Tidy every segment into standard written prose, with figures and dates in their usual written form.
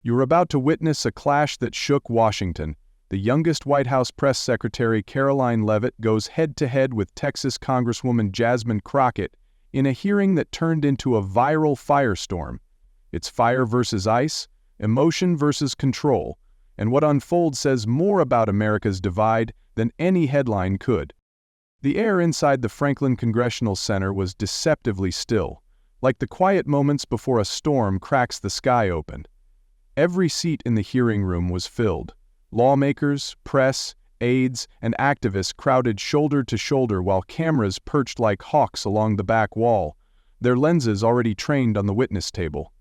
You were about to witness a clash that shook Washington. The youngest White House press secretary, Karoline Leavitt, goes head-to-head with Texas Congresswoman Jasmine Crockett in a hearing that turned into a viral firestorm. It's fire versus ice, emotion versus control, and what unfolds says more about America's divide than any headline could. The air inside the Franklin Congressional Center was deceptively still, like the quiet moments before a storm cracks the sky open. Every seat in the hearing room was filled. Lawmakers, press, aides, and activists crowded shoulder to shoulder while cameras perched like hawks along the back wall, their lenses already trained on the witness table.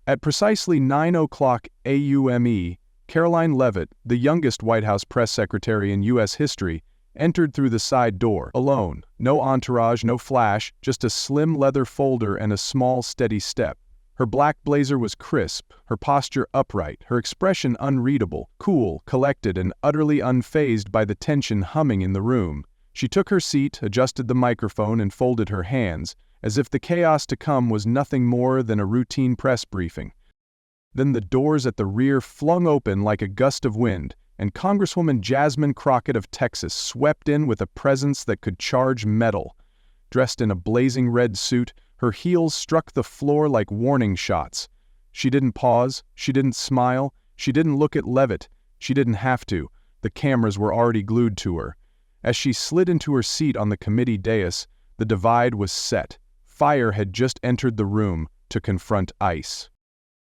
At precisely 9:00 AUME, Karoline Leavitt, the youngest White House press secretary in U.S. history, entered through the side door, alone, no entourage, no flash, just a slim leather folder and a small, steady step. Her black blazer was crisp, her posture upright, her expression unreadable, cool, collected, and utterly unfazed by the tension humming in the room. She took her seat, adjusted the microphone, and folded her hands, as if the chaos to come was nothing more than a routine press briefing. Then the doors at the rear flung open like a gust of wind, and Congresswoman Jasmine Crockett of Texas swept in with a presence that could charge metal. Dressed in a blazing red suit, her heels struck the floor like warning shots. She didn't pause, she didn't smile, she didn't look at Leavitt. She didn't have to. The cameras were already glued to her. As she slid into her seat on the committee dais, the divide was set. Fire had just entered the room to confront ice.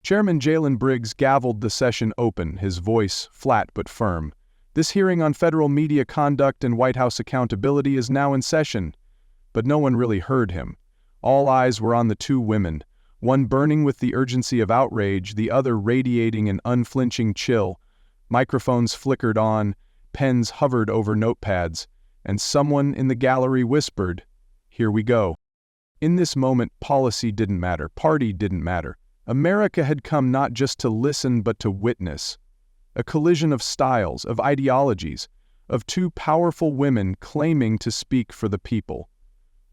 Chairman Jalen Briggs gavelled the session open, his voice flat but firm. This hearing on federal media conduct and White House accountability is now in session. But no one really heard him. All eyes were on the two women, one burning with the urgency of outrage, the other radiating an unflinching chill. Microphones flickered on, pens hovered over notepads, and someone in the gallery whispered, "Here we go." In this moment, policy didn't matter, party didn't matter. America had come not just to listen but to witness. A collision of styles, of ideologies, of two powerful women claiming to speak for the people.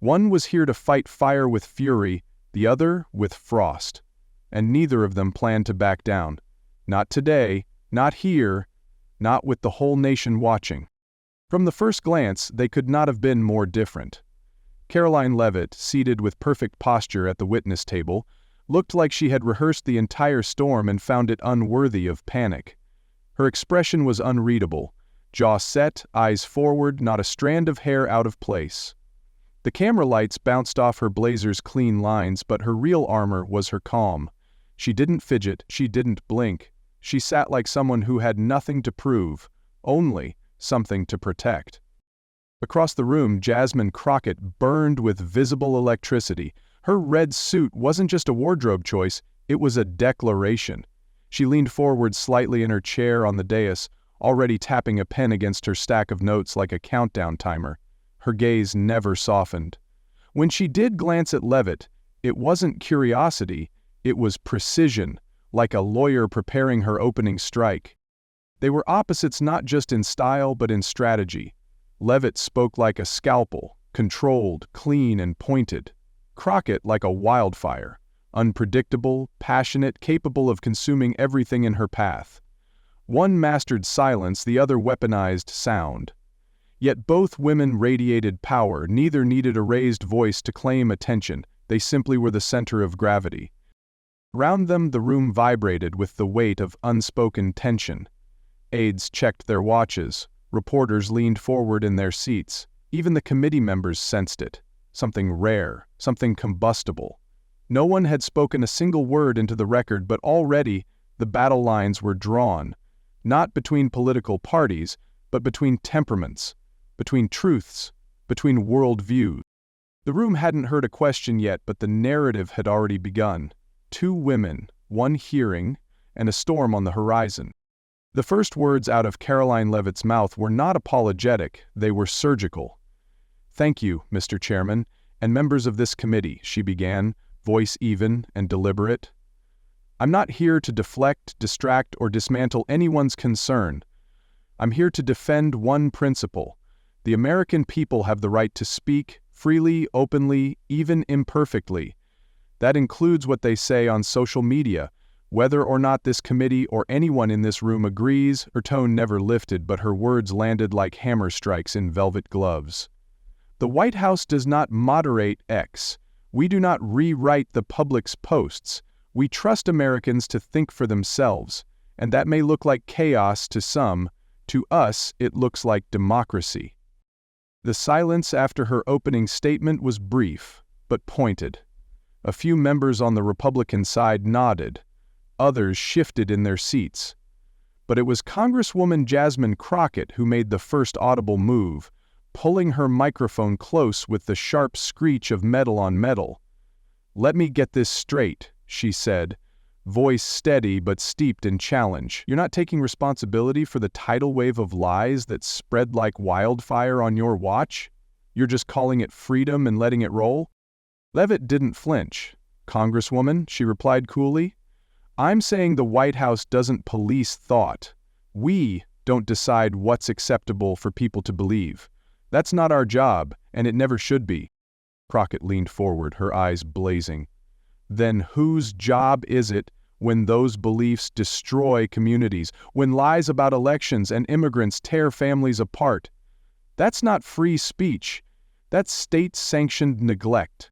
One was here to fight fire with fury, the other with frost. And neither of them planned to back down. Not today, not here, not with the whole nation watching. From the first glance, they could not have been more different. Karoline Leavitt, seated with perfect posture at the witness table, looked like she had rehearsed the entire storm and found it unworthy of panic. Her expression was unreadable, jaw set, eyes forward, not a strand of hair out of place. The camera lights bounced off her blazer's clean lines, but her real armor was her calm. She didn't fidget, she didn't blink. She sat like someone who had nothing to prove, only something to protect. Across the room, Jasmine Crockett burned with visible electricity. Her red suit wasn't just a wardrobe choice, it was a declaration. She leaned forward slightly in her chair on the dais, already tapping a pen against her stack of notes like a countdown timer. Her gaze never softened. When she did glance at Leavitt, it wasn't curiosity, it was precision, like a lawyer preparing her opening strike. They were opposites not just in style but in strategy. Leavitt spoke like a scalpel, controlled, clean, and pointed. Crockett like a wildfire, unpredictable, passionate, capable of consuming everything in her path. One mastered silence, the other weaponized sound. Yet both women radiated power, neither needed a raised voice to claim attention, they simply were the center of gravity. Around them the room vibrated with the weight of unspoken tension. Aides checked their watches, reporters leaned forward in their seats, even the committee members sensed it. Something rare, something combustible. No one had spoken a single word into the record, but already the battle lines were drawn, not between political parties, but between temperaments, between truths, between worldviews. The room hadn't heard a question yet, but the narrative had already begun. Two women, one hearing, and a storm on the horizon. The first words out of Karoline Leavitt's mouth were not apologetic, they were surgical. "Thank you, Mr. Chairman, and members of this committee," she began, voice even and deliberate. "I'm not here to deflect, distract, or dismantle anyone's concern. I'm here to defend one principle. The American people have the right to speak, freely, openly, even imperfectly. That includes what they say on social media, Whether or not this committee or anyone in this room agrees, her tone never lifted, but her words landed like hammer strikes in velvet gloves. The White House does not moderate X. We do not rewrite the public's posts. We trust Americans to think for themselves, and that may look like chaos to some. To us, it looks like democracy. The silence after her opening statement was brief, but pointed. A few members on the Republican side nodded. Others shifted in their seats. But it was Congresswoman Jasmine Crockett who made the first audible move, pulling her microphone close with the sharp screech of metal on metal. "Let me get this straight," she said, voice steady but steeped in challenge. "You're not taking responsibility for the tidal wave of lies that spread like wildfire on your watch? You're just calling it freedom and letting it roll?" Leavitt didn't flinch. "Congresswoman," she replied coolly, "I'm saying the White House doesn't police thought. We don't decide what's acceptable for people to believe. That's not our job, and it never should be." Crockett leaned forward, her eyes blazing. "Then whose job is it when those beliefs destroy communities, when lies about elections and immigrants tear families apart? That's not free speech. That's state-sanctioned neglect."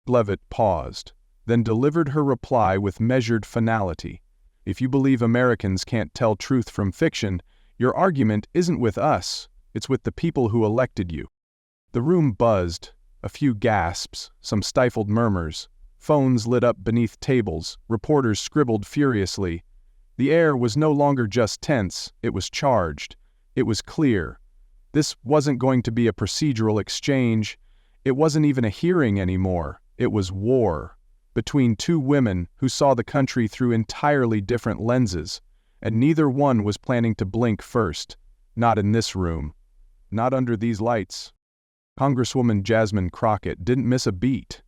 Leavitt paused, then delivered her reply with measured finality. "If you believe Americans can't tell truth from fiction, your argument isn't with us, it's with the people who elected you." The room buzzed, a few gasps, some stifled murmurs. Phones lit up beneath tables, reporters scribbled furiously. The air was no longer just tense, it was charged. It was clear. This wasn't going to be a procedural exchange. It wasn't even a hearing anymore. It was war. Between two women who saw the country through entirely different lenses, and neither one was planning to blink first. Not in this room. Not under these lights. Congresswoman Jasmine Crockett didn't miss a beat.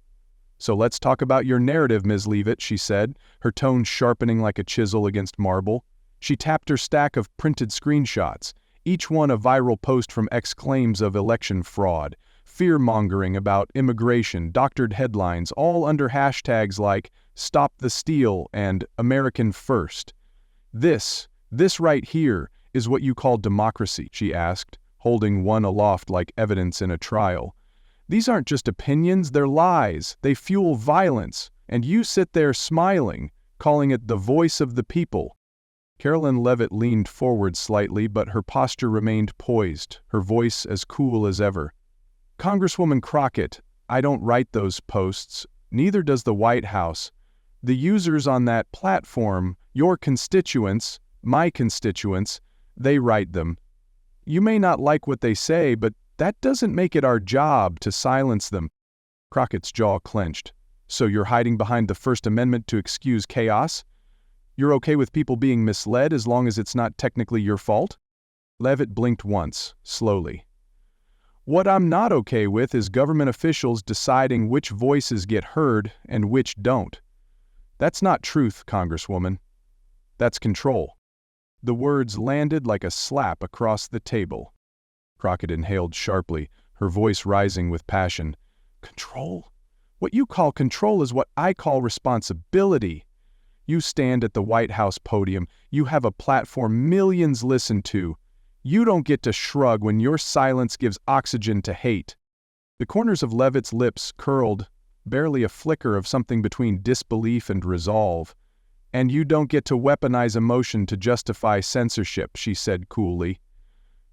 "So let's talk about your narrative, Ms. Leavitt," she said, her tone sharpening like a chisel against marble. She tapped her stack of printed screenshots, each one a viral post from claims of election fraud, fear-mongering about immigration, doctored headlines, all under hashtags like "Stop the Steal" and "American First." This right here is what you call democracy?" she asked, holding one aloft like evidence in a trial. "These aren't just opinions, they're lies. They fuel violence. And you sit there smiling, calling it the voice of the people." Karoline Leavitt leaned forward slightly, but her posture remained poised, her voice as cool as ever. "Congresswoman Crockett, I don't write those posts. Neither does the White House. The users on that platform, your constituents, my constituents, they write them. You may not like what they say, but that doesn't make it our job to silence them." Crockett's jaw clenched. "So you're hiding behind the First Amendment to excuse chaos? You're okay with people being misled as long as it's not technically your fault?" Leavitt blinked once, slowly. "What I'm not okay with is government officials deciding which voices get heard and which don't. That's not truth, Congresswoman. That's control." The words landed like a slap across the table. Crockett inhaled sharply, her voice rising with passion. "Control? What you call control is what I call responsibility. You stand at the White House podium. You have a platform millions listen to. You don't get to shrug when your silence gives oxygen to hate." The corners of Leavitt's lips curled, barely a flicker of something between disbelief and resolve. "And you don't get to weaponize emotion to justify censorship," she said coolly.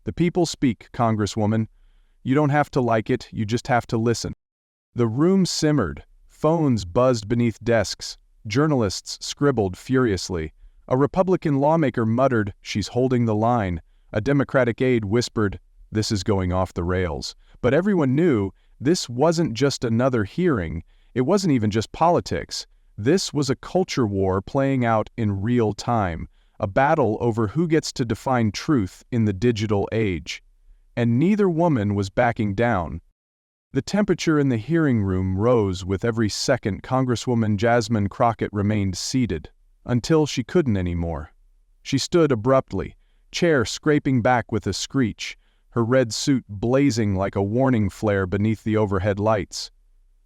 "The people speak, Congresswoman. You don't have to like it, you just have to listen." The room simmered. Phones buzzed beneath desks. Journalists scribbled furiously. A Republican lawmaker muttered, "She's holding the line." A Democratic aide whispered, "This is going off the rails." But everyone knew this wasn't just another hearing. It wasn't even just politics. This was a culture war playing out in real time, a battle over who gets to define truth in the digital age. And neither woman was backing down. The temperature in the hearing room rose with every second Congresswoman Jasmine Crockett remained seated, until she couldn't anymore. She stood abruptly, chair scraping back with a screech, her red suit blazing like a warning flare beneath the overhead lights.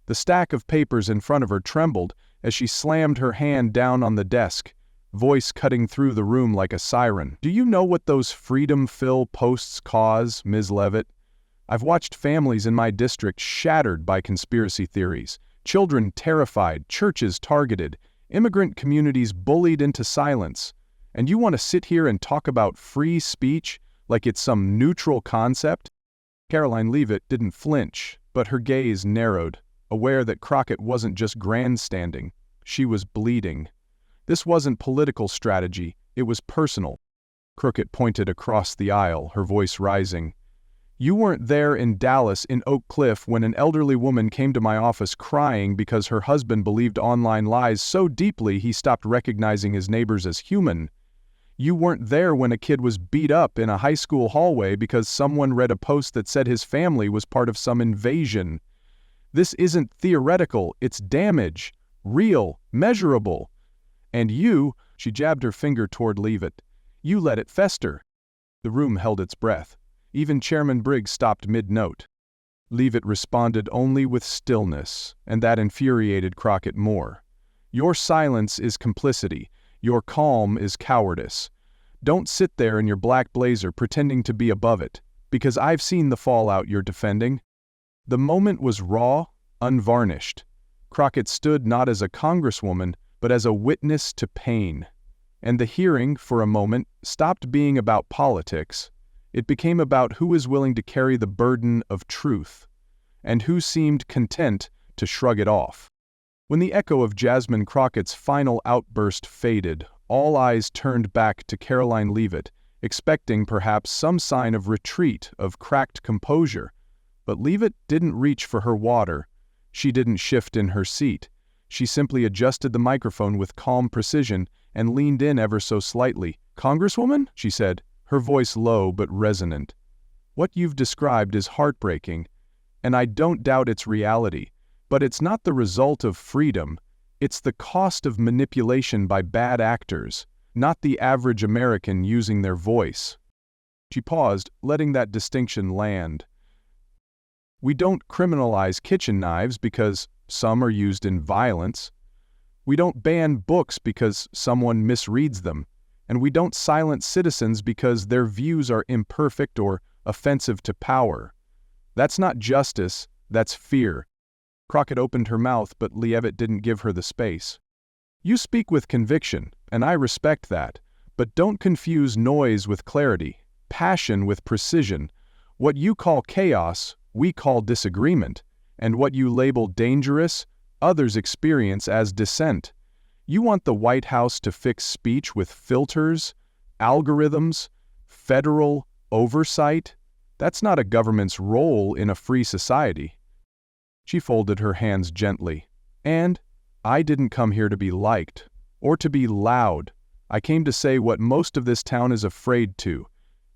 The stack of papers in front of her trembled as she slammed her hand down on the desk, voice cutting through the room like a siren. "Do you know what those freedom-fill posts cause, Ms. Leavitt? I've watched families in my district shattered by conspiracy theories, children terrified, churches targeted, immigrant communities bullied into silence. And you want to sit here and talk about free speech like it's some neutral concept?" Karoline Leavitt didn't flinch, but her gaze narrowed, aware that Crockett wasn't just grandstanding, she was bleeding. This wasn't political strategy, it was personal. Crockett pointed across the aisle, her voice rising. "You weren't there in Dallas in Oak Cliff when an elderly woman came to my office crying because her husband believed online lies so deeply he stopped recognizing his neighbors as human. You weren't there when a kid was beat up in a high school hallway because someone read a post that said his family was part of some invasion. This isn't theoretical, it's damage, real, measurable. And you," she jabbed her finger toward Leavitt, "you let it fester." The room held its breath. Even Chairman Briggs stopped mid-note. Leavitt responded only with stillness, and that infuriated Crockett more. "Your silence is complicity. Your calm is cowardice. Don't sit there in your black blazer pretending to be above it, because I've seen the fallout you're defending." The moment was raw, unvarnished. Crockett stood not as a congresswoman, but as a witness to pain. And the hearing, for a moment, stopped being about politics. It became about who is willing to carry the burden of truth, and who seemed content to shrug it off. When the echo of Jasmine Crockett's final outburst faded, all eyes turned back to Karoline Leavitt, expecting perhaps some sign of retreat, of cracked composure. But Leavitt didn't reach for her water. She didn't shift in her seat. She simply adjusted the microphone with calm precision and leaned in ever so slightly. "Congresswoman," she said, her voice low but resonant, "what you've described is heartbreaking, and I don't doubt its reality. But it's not the result of freedom, it's the cost of manipulation by bad actors, not the average American using their voice." She paused, letting that distinction land. "We don't criminalize kitchen knives because some are used in violence. We don't ban books because someone misreads them. And we don't silence citizens because their views are imperfect or offensive to power. That's not justice, that's fear." Crockett opened her mouth, but Leavitt didn't give her the space. "You speak with conviction, and I respect that, but don't confuse noise with clarity, passion with precision. What you call chaos, we call disagreement, and what you label dangerous, others experience as dissent. You want the White House to fix speech with filters, algorithms, federal oversight? That's not a government's role in a free society." She folded her hands gently. "And I didn't come here to be liked, or to be loud. I came to say what most of this town is afraid to,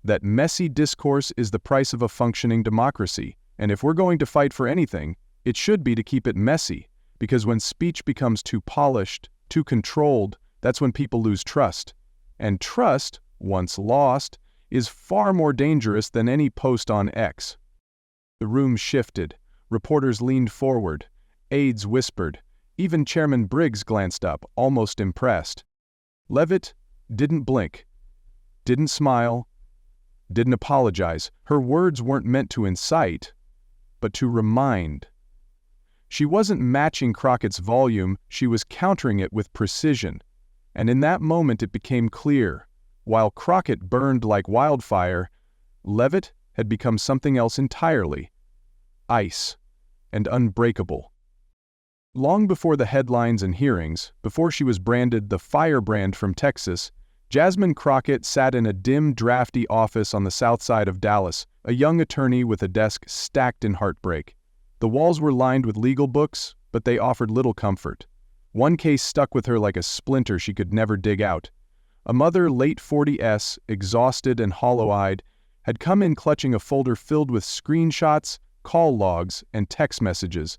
that messy discourse is the price of a functioning democracy, and if we're going to fight for anything, it should be to keep it messy, because when speech becomes too polished, too controlled, that's when people lose trust. And trust, once lost, is far more dangerous than any post on X." The room shifted. Reporters leaned forward. Aides whispered. Even Chairman Briggs glanced up, almost impressed. Leavitt didn't blink, didn't smile, didn't apologize. Her words weren't meant to incite, but to remind. She wasn't matching Crockett's volume, she was countering it with precision. And in that moment it became clear. While Crockett burned like wildfire, Leavitt had become something else entirely. Ice. And unbreakable. Long before the headlines and hearings, before she was branded the firebrand from Texas, Jasmine Crockett sat in a dim, drafty office on the south side of Dallas, a young attorney with a desk stacked in heartbreak. The walls were lined with legal books, but they offered little comfort. One case stuck with her like a splinter she could never dig out. A mother, late 40s, exhausted and hollow-eyed, had come in clutching a folder filled with screenshots, call logs, and text messages.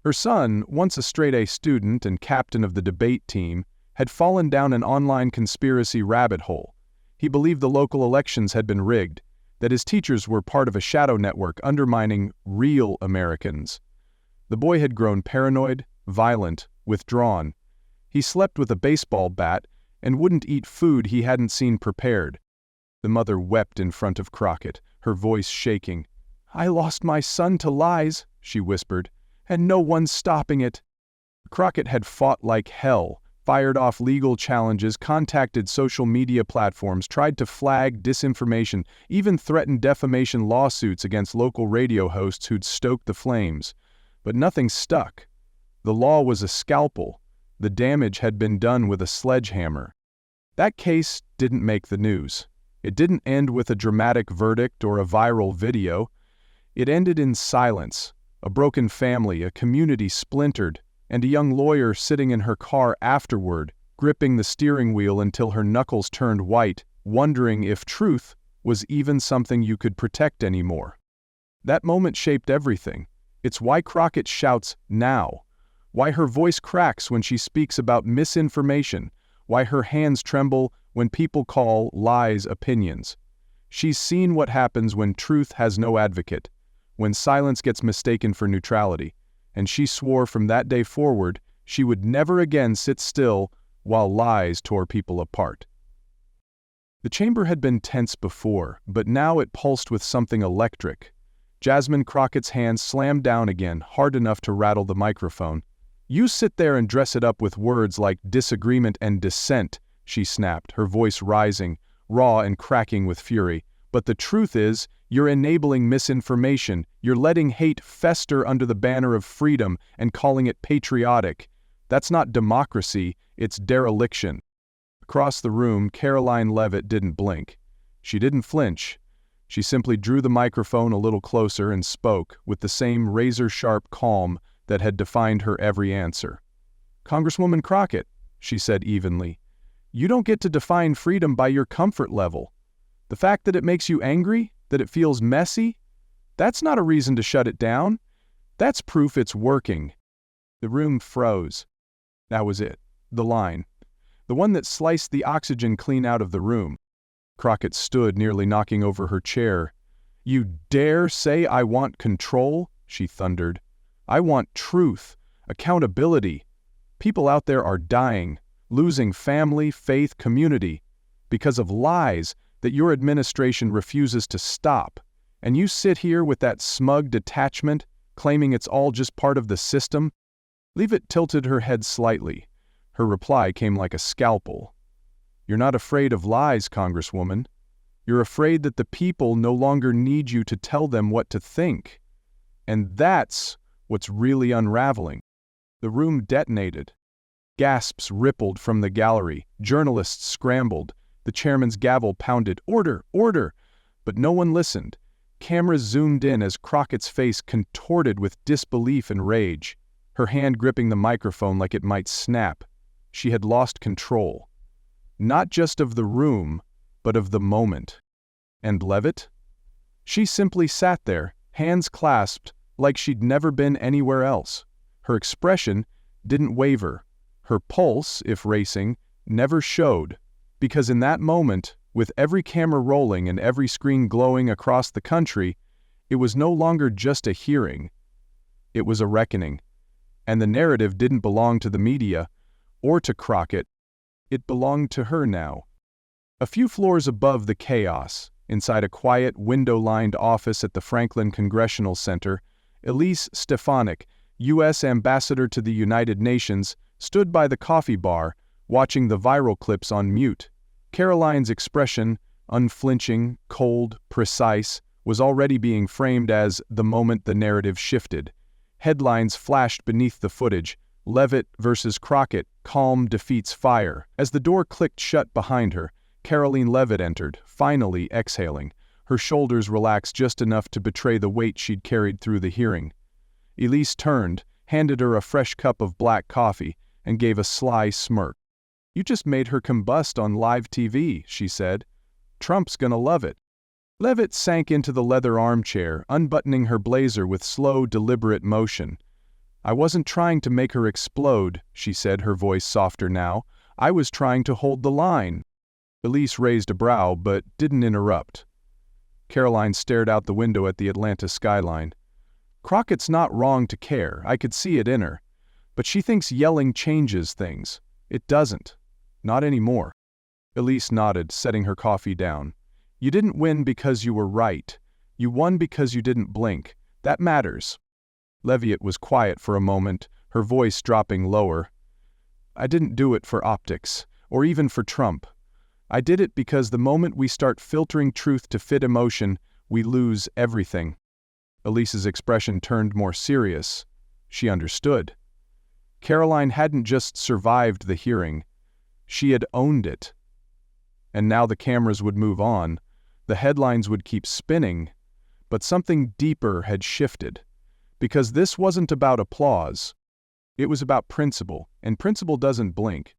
Her son, once a straight-A student and captain of the debate team, had fallen down an online conspiracy rabbit hole. He believed the local elections had been rigged, that his teachers were part of a shadow network undermining real Americans. The boy had grown paranoid, violent, withdrawn. He slept with a baseball bat and wouldn't eat food he hadn't seen prepared. The mother wept in front of Crockett, her voice shaking. "I lost my son to lies," she whispered, "and no one's stopping it." Crockett had fought like hell, fired off legal challenges, contacted social media platforms, tried to flag disinformation, even threatened defamation lawsuits against local radio hosts who'd stoked the flames. But nothing stuck. The law was a scalpel. The damage had been done with a sledgehammer. That case didn't make the news. It didn't end with a dramatic verdict or a viral video. It ended in silence, a broken family, a community splintered, and a young lawyer sitting in her car afterward, gripping the steering wheel until her knuckles turned white, wondering if truth was even something you could protect anymore. That moment shaped everything. It's why Crockett shouts now, why her voice cracks when she speaks about misinformation, why her hands tremble when people call lies opinions. She's seen what happens when truth has no advocate, when silence gets mistaken for neutrality, and she swore from that day forward she would never again sit still while lies tore people apart. The chamber had been tense before, but now it pulsed with something electric. Jasmine Crockett's hand slammed down again, hard enough to rattle the microphone. "You sit there and dress it up with words like disagreement and dissent," she snapped, her voice rising, raw and cracking with fury. "But the truth is, you're enabling misinformation, you're letting hate fester under the banner of freedom and calling it patriotic. That's not democracy, it's dereliction." Across the room, Karoline Leavitt didn't blink. She didn't flinch. She simply drew the microphone a little closer and spoke with the same razor-sharp calm that had defined her every answer. "Congresswoman Crockett," she said evenly, "you don't get to define freedom by your comfort level. The fact that it makes you angry, that it feels messy, that's not a reason to shut it down. That's proof it's working." The room froze. That was it. The line. The one that sliced the oxygen clean out of the room. Crockett stood, nearly knocking over her chair. "You dare say I want control?" she thundered. "I want truth, accountability. People out there are dying, losing family, faith, community, because of lies that your administration refuses to stop, and you sit here with that smug detachment, claiming it's all just part of the system?" Leavitt tilted her head slightly. Her reply came like a scalpel. "You're not afraid of lies, Congresswoman. You're afraid that the people no longer need you to tell them what to think. And that's what's really unraveling." The room detonated. Gasps rippled from the gallery. Journalists scrambled. The chairman's gavel pounded, "Order! Order!" But no one listened. Cameras zoomed in as Crockett's face contorted with disbelief and rage, her hand gripping the microphone like it might snap. She had lost control. Not just of the room, but of the moment. And Leavitt? She simply sat there, hands clasped, like she'd never been anywhere else. Her expression didn't waver. Her pulse, if racing, never showed. Because in that moment, with every camera rolling and every screen glowing across the country, it was no longer just a hearing. It was a reckoning. And the narrative didn't belong to the media, or to Crockett. It belonged to her now. A few floors above the chaos, inside a quiet, window-lined office at the Franklin Congressional Center, Elise Stefanik, U.S. Ambassador to the United Nations, stood by the coffee bar, watching the viral clips on mute. Karoline's expression, unflinching, cold, precise, was already being framed as the moment the narrative shifted. Headlines flashed beneath the footage. Leavitt versus Crockett, calm defeats fire. As the door clicked shut behind her, Karoline Leavitt entered, finally exhaling. Her shoulders relaxed just enough to betray the weight she'd carried through the hearing. Elise turned, handed her a fresh cup of black coffee, and gave a sly smirk. "You just made her combust on live TV," she said. "Trump's gonna love it." Leavitt sank into the leather armchair, unbuttoning her blazer with slow, deliberate motion. "I wasn't trying to make her explode," she said, her voice softer now. "I was trying to hold the line." Elise raised a brow, but didn't interrupt. Karoline stared out the window at the Atlanta skyline. "Crockett's not wrong to care, I could see it in her. But she thinks yelling changes things. It doesn't. Not anymore." Elise nodded, setting her coffee down. You didn't win because you were right. You won because you didn't blink. That matters. Leavitt was quiet for a moment, her voice dropping lower. I didn't do it for optics, or even for Trump. I did it because the moment we start filtering truth to fit emotion, we lose everything. Elise's expression turned more serious. She understood. Karoline hadn't just survived the hearing. She had owned it. And now the cameras would move on. The headlines would keep spinning. But something deeper had shifted. Because this wasn't about applause. It was about principle, and principle doesn't blink.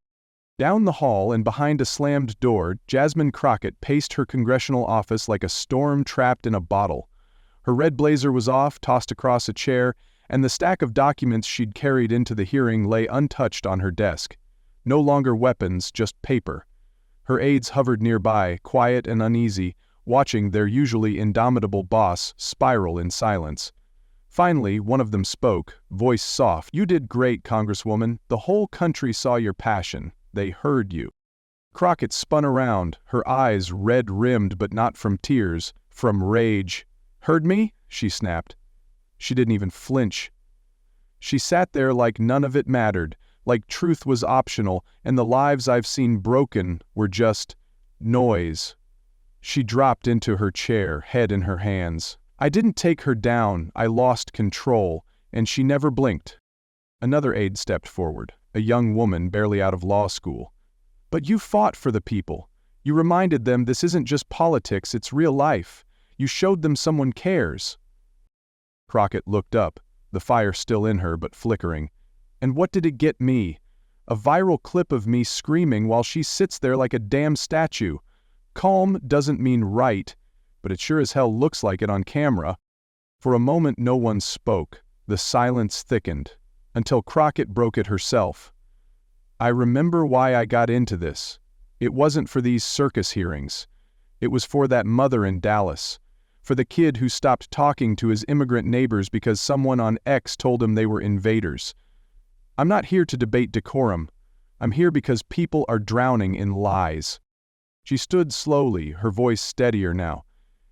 Down the hall and behind a slammed door, Jasmine Crockett paced her congressional office like a storm trapped in a bottle. Her red blazer was off, tossed across a chair, and the stack of documents she'd carried into the hearing lay untouched on her desk. No longer weapons, just paper. Her aides hovered nearby, quiet and uneasy, watching their usually indomitable boss spiral in silence. Finally, one of them spoke, voice soft. You did great, Congresswoman. The whole country saw your passion. They heard you. Crockett spun around, her eyes red-rimmed but not from tears, from rage. Heard me? She snapped. She didn't even flinch. She sat there like none of it mattered, like truth was optional and the lives I've seen broken were just noise. She dropped into her chair, head in her hands. I didn't take her down, I lost control, and she never blinked. Another aide stepped forward, a young woman barely out of law school. But you fought for the people. You reminded them this isn't just politics, it's real life. You showed them someone cares. Crockett looked up, the fire still in her but flickering. And what did it get me? A viral clip of me screaming while she sits there like a damn statue. Calm doesn't mean right, but it sure as hell looks like it on camera. For a moment no one spoke. The silence thickened, until Crockett broke it herself. I remember why I got into this. It wasn't for these circus hearings. It was for that mother in Dallas. For the kid who stopped talking to his immigrant neighbors because someone on X told him they were invaders. I'm not here to debate decorum. I'm here because people are drowning in lies. She stood slowly, her voice steadier now.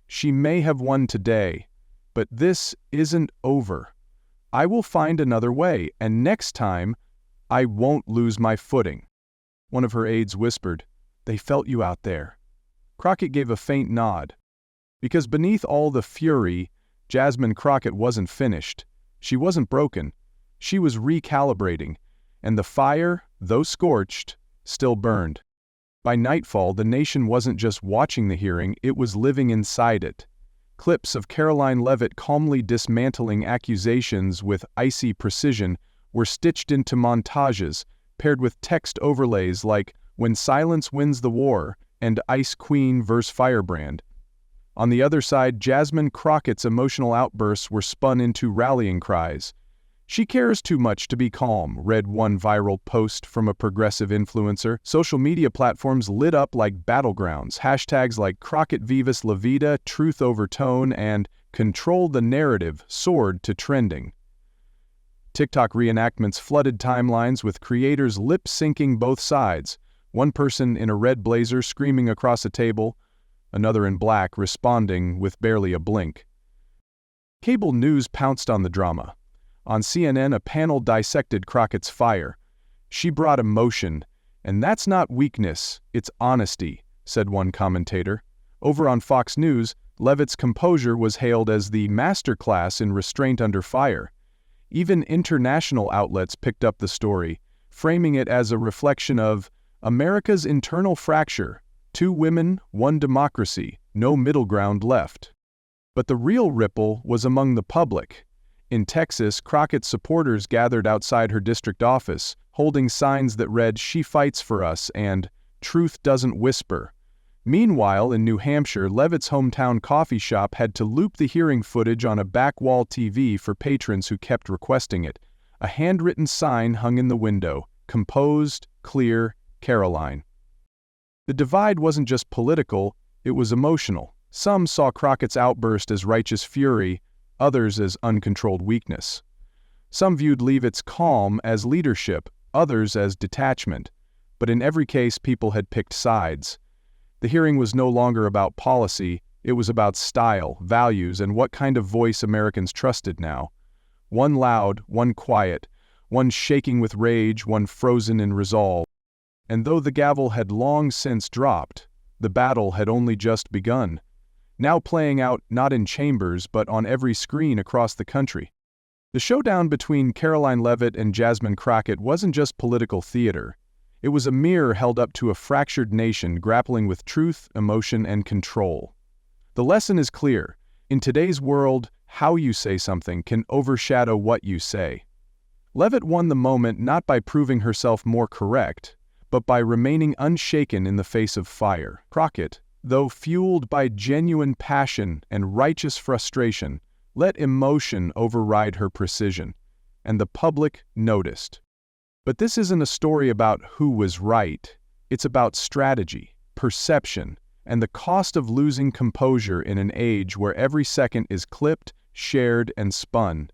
She may have won today, but this isn't over. I will find another way, and next time, I won't lose my footing. One of her aides whispered, They felt you out there. Crockett gave a faint nod. Because beneath all the fury, Jasmine Crockett wasn't finished. She wasn't broken. She was recalibrating, and the fire, though scorched, still burned. By nightfall, the nation wasn't just watching the hearing, it was living inside it. Clips of Karoline Leavitt calmly dismantling accusations with icy precision were stitched into montages, paired with text overlays like When Silence Wins the War and Ice Queen vs. Firebrand. On the other side, Jasmine Crockett's emotional outbursts were spun into rallying cries. She cares too much to be calm, read one viral post from a progressive influencer. Social media platforms lit up like battlegrounds. Hashtags like Crockett Vivas La Vida, Truth Over Tone, and Control the Narrative soared to trending. TikTok reenactments flooded timelines with creators lip-syncing both sides. One person in a red blazer screaming across a table, another in black responding with barely a blink. Cable news pounced on the drama. On CNN, a panel dissected Crockett's fire. She brought emotion, and that's not weakness, it's honesty, said one commentator. Over on Fox News, Leavitt's composure was hailed as the masterclass in restraint under fire. Even international outlets picked up the story, framing it as a reflection of America's internal fracture. 2 women, 1 democracy, no middle ground left. But the real ripple was among the public. In Texas, Crockett's supporters gathered outside her district office, holding signs that read, She fights for us, and Truth doesn't whisper. Meanwhile, in New Hampshire, Leavitt's hometown coffee shop had to loop the hearing footage on a back-wall TV for patrons who kept requesting it. A handwritten sign hung in the window, composed, clear, Karoline. The divide wasn't just political, it was emotional. Some saw Crockett's outburst as righteous fury, others as uncontrolled weakness. Some viewed Leavitt's calm as leadership, others as detachment. but in every case people had picked sides. The hearing was no longer about policy, it was about style, values, and what kind of voice Americans trusted now. One loud, one quiet, one shaking with rage, one frozen in resolve. And though the gavel had long since dropped, the battle had only just begun, now playing out not in chambers but on every screen across the country. The showdown between Karoline Leavitt and Jasmine Crockett wasn't just political theater. It was a mirror held up to a fractured nation grappling with truth, emotion, and control. The lesson is clear. In today's world, how you say something can overshadow what you say. Leavitt won the moment not by proving herself more correct, but by remaining unshaken in the face of fire. Crockett, though fueled by genuine passion and righteous frustration, let emotion override her precision, and the public noticed. But this isn't a story about who was right. It's about strategy, perception, and the cost of losing composure in an age where every second is clipped, shared, and spun.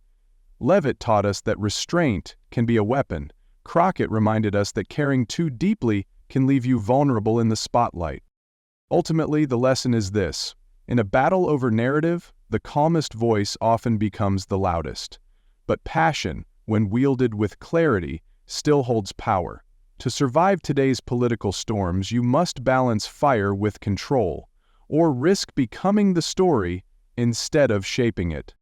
Leavitt taught us that restraint can be a weapon. Crockett reminded us that caring too deeply can leave you vulnerable in the spotlight. Ultimately, the lesson is this: in a battle over narrative, the calmest voice often becomes the loudest. But passion, when wielded with clarity, still holds power. To survive today's political storms, you must balance fire with control, or risk becoming the story instead of shaping it.